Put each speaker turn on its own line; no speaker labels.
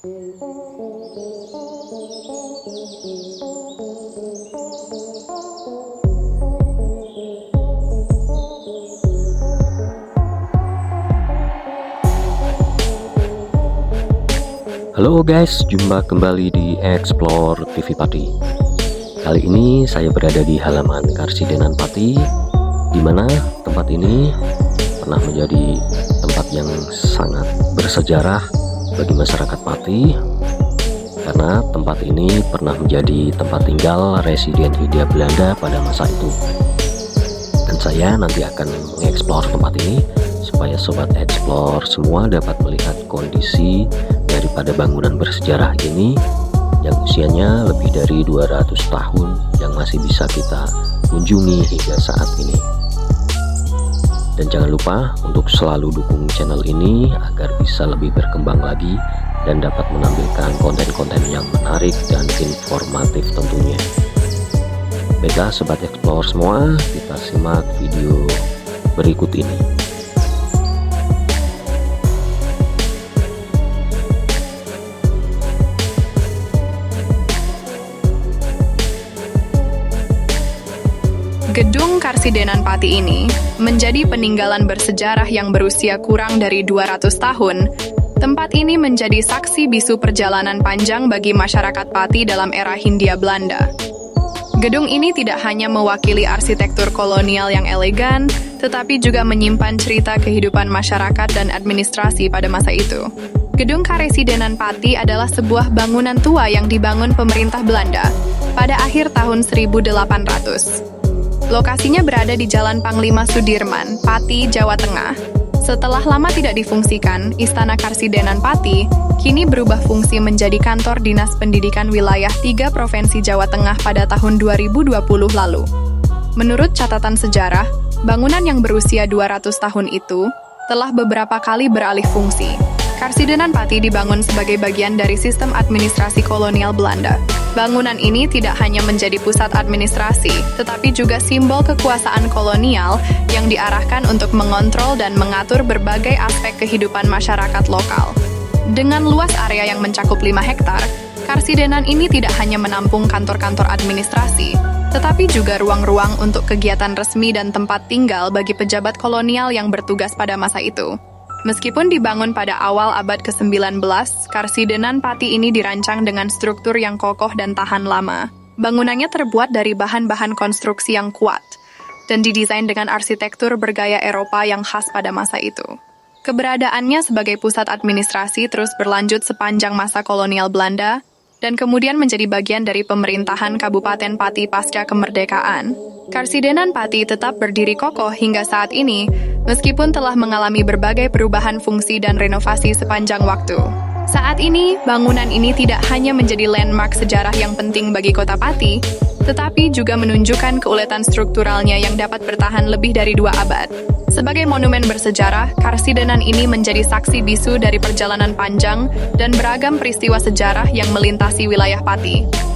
Halo guys, jumpa kembali di Explore TV Pati. Kali ini saya berada di halaman Karsidenan Pati, di mana tempat ini pernah menjadi tempat yang sangat bersejarah bagi masyarakat Pati, karena tempat ini pernah menjadi tempat tinggal residen Hindia Belanda pada masa itu. Dan saya nanti akan mengeksplor tempat ini supaya sobat explore semua dapat melihat kondisi daripada bangunan bersejarah ini yang usianya lebih dari 200 tahun yang masih bisa kita kunjungi hingga saat ini. Dan jangan lupa untuk selalu dukung channel ini agar bisa lebih berkembang lagi dan dapat menampilkan konten-konten yang menarik dan informatif tentunya. Baiklah sobat explore semua, kita simak video berikut ini.
Gedung Karsidenan Pati ini menjadi peninggalan bersejarah yang berusia kurang dari 200 tahun. Tempat ini menjadi saksi bisu perjalanan panjang bagi masyarakat Pati dalam era Hindia Belanda. Gedung ini tidak hanya mewakili arsitektur kolonial yang elegan, tetapi juga menyimpan cerita kehidupan masyarakat dan administrasi pada masa itu. Gedung Karsidenan Pati adalah sebuah bangunan tua yang dibangun pemerintah Belanda pada akhir tahun 1800. Lokasinya berada di Jalan Panglima Sudirman, Pati, Jawa Tengah. Setelah lama tidak difungsikan, Istana Karsidenan Pati kini berubah fungsi menjadi kantor Dinas Pendidikan Wilayah 3 Provinsi Jawa Tengah pada tahun 2020 lalu. Menurut catatan sejarah, bangunan yang berusia 200 tahun itu telah beberapa kali beralih fungsi. Karsidenan Pati dibangun sebagai bagian dari sistem administrasi kolonial Belanda. Bangunan ini tidak hanya menjadi pusat administrasi, tetapi juga simbol kekuasaan kolonial yang diarahkan untuk mengontrol dan mengatur berbagai aspek kehidupan masyarakat lokal. Dengan luas area yang mencakup 5 hektar, Karsidenan ini tidak hanya menampung kantor-kantor administrasi, tetapi juga ruang-ruang untuk kegiatan resmi dan tempat tinggal bagi pejabat kolonial yang bertugas pada masa itu. Meskipun dibangun pada awal abad ke-19, Karsidenan Pati ini dirancang dengan struktur yang kokoh dan tahan lama. Bangunannya terbuat dari bahan-bahan konstruksi yang kuat, dan didesain dengan arsitektur bergaya Eropa yang khas pada masa itu. Keberadaannya sebagai pusat administrasi terus berlanjut sepanjang masa kolonial Belanda, dan kemudian menjadi bagian dari pemerintahan Kabupaten Pati pasca kemerdekaan. Karsidenan Pati tetap berdiri kokoh hingga saat ini, meskipun telah mengalami berbagai perubahan fungsi dan renovasi sepanjang waktu. Saat ini, bangunan ini tidak hanya menjadi landmark sejarah yang penting bagi kota Pati, tetapi juga menunjukkan keuletan strukturalnya yang dapat bertahan lebih dari 2 abad. Sebagai monumen bersejarah, Karsidenan ini menjadi saksi bisu dari perjalanan panjang dan beragam peristiwa sejarah yang melintasi wilayah Pati.